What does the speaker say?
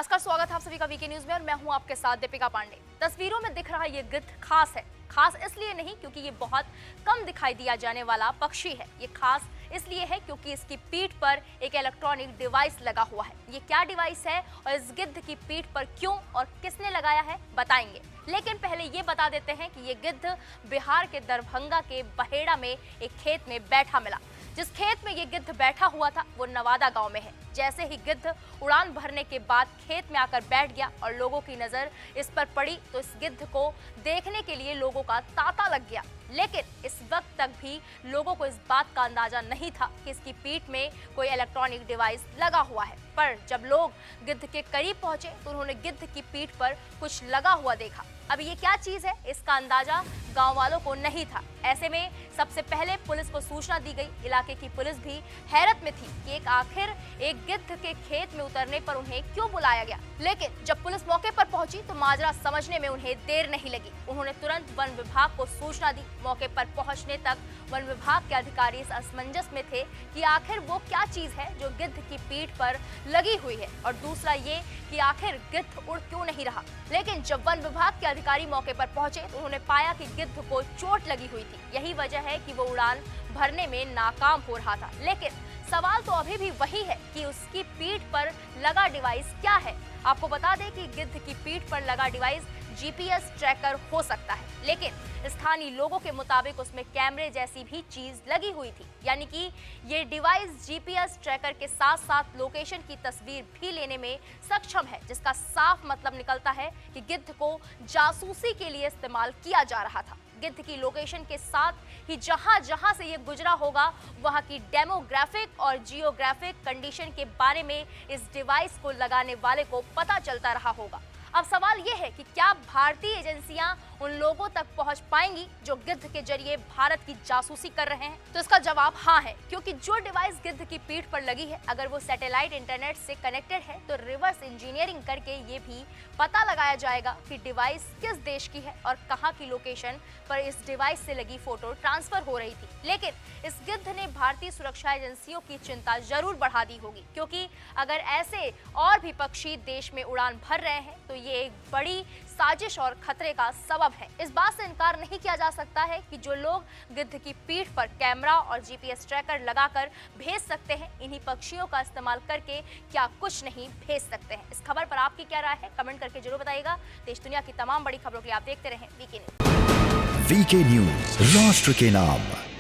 नमस्कार, स्वागत है आप सभी का वीके न्यूज में और मैं हूं आपके साथ दीपिका पांडे। तस्वीरों में दिख रहा ये गिद्ध खास है। खास इसलिए नहीं क्योंकि ये बहुत कम दिखाई दिया जाने वाला पक्षी है। ये खास इसलिए है क्योंकि इसकी पीठ पर एक इलेक्ट्रॉनिक डिवाइस लगा हुआ है। ये क्या डिवाइस है और इस गिद्ध की पीठ पर क्यों और किसने लगाया है बताएंगे, लेकिन पहले ये बता देते हैं कि ये गिद्ध बिहार के दरभंगा के बहेड़ा में एक खेत में बैठा मिला। जिस खेत में ये गिद्ध बैठा हुआ था वो नवादा गांव में है। जैसे ही गिद्ध उड़ान भरने के बाद खेत में आकर बैठ गया और लोगों की नजर इस पर पड़ी तो इस गिद्ध को देखने के लिए लोगों का तांता लग गया। लेकिन इस वक्त तक भी लोगों को इस बात का अंदाजा नहीं था कि इसकी पीठ में कोई इलेक्ट्रॉनिक डिवाइस लगा हुआ है। पर जब लोग गिद्ध के करीब पहुंचे तो उन्होंने गिद्ध की पीठ पर कुछ लगा हुआ देखा। अब ये क्या चीज है इसका अंदाजा गांव वालों को नहीं था। ऐसे में सबसे पहले पुलिस को सूचना दी गई। इलाके की पुलिस भी हैरत में थी कि आखिर एक गिद्ध के खेत में उतरने पर उन्हें क्यों बुलाया गया। लेकिन जब पुलिस मौके पर पहुंची तो माजरा समझने में उन्हें देर नहीं लगी। उन्होंने तुरंत वन विभाग को सूचना दी। मौके पर पहुंचने तक वन विभाग के अधिकारी इस असमंजस में थे कि आखिर वो क्या चीज है जो गिद्ध की पीठ पर लगी हुई है, और दूसरा ये कि आखिर गिद्ध उड़ क्यों नहीं रहा। लेकिन जब वन विभाग के अधिकारी मौके पर पहुंचे तो उन्होंने पाया कि गिद्ध को चोट लगी हुई थी। यही वजह है कि वो उड़ान भरने में नाकाम हो रहा था। लेकिन सवाल तो अभी भी वही है कि उसकी पीठ पर लगा डिवाइस क्या है। आपको बता दें कि गिद्ध की पीठ पर लगा डिवाइस जीपीएस ट्रैकर हो सकता है, लेकिन स्थानीय लोगों के मुताबिक उसमें कैमरे जैसी भी चीज लगी हुई थी। यानी कि ये डिवाइस जीपीएस ट्रैकर के साथ साथ लोकेशन की तस्वीर भी लेने में सक्षम है, जिसका साफ मतलब निकलता है कि गिद्ध को जासूसी के लिए इस्तेमाल किया जा रहा था। गिद्ध की लोकेशन के साथ ही जहां से ये गुजरा होगा वहां की डेमोग्राफिक और जियोग्राफिक कंडीशन के बारे में इस डिवाइस को लगाने वाले को पता चलता रहा होगा। अब सवाल ये है कि क्या भारतीय एजेंसियां उन लोगों तक पहुंच पाएंगी जो गिद्ध के जरिए भारत की जासूसी कर रहे हैं? तो इसका जवाब हाँ है, क्योंकि जो डिवाइस गिद्ध की पीठ पर लगी है अगर वो सैटेलाइट इंटरनेट से कनेक्टेड है तो रिवर्स इंजीनियरिंग करके ये भी पता लगाया जाएगा कि डिवाइस किस देश की है और कहाँ की लोकेशन पर इस डिवाइस से लगी फोटो ट्रांसफर हो रही थी। लेकिन इस गिद्ध ने भारतीय सुरक्षा एजेंसियों की चिंता जरूर बढ़ा दी होगी, क्योंकि अगर ऐसे और भी पक्षी देश में उड़ान भर रहे हैं तो ये एक बड़ी साजिश और खतरे का सबब है। इस बात से इनकार नहीं किया जा सकता है कि जो लोग गिद्ध की पीठ पर कैमरा और जीपीएस ट्रैकर लगाकर भेज सकते हैं, इन्हीं पक्षियों का इस्तेमाल करके क्या कुछ नहीं भेज सकते हैं। इस खबर पर आपकी क्या राय है कमेंट करके जरूर बताइएगा। देश दुनिया की तमाम बड़ी खबरों के लिए आप देखते रहें वीके न्यूज। वीके न्यूज, राष्ट्र के नाम।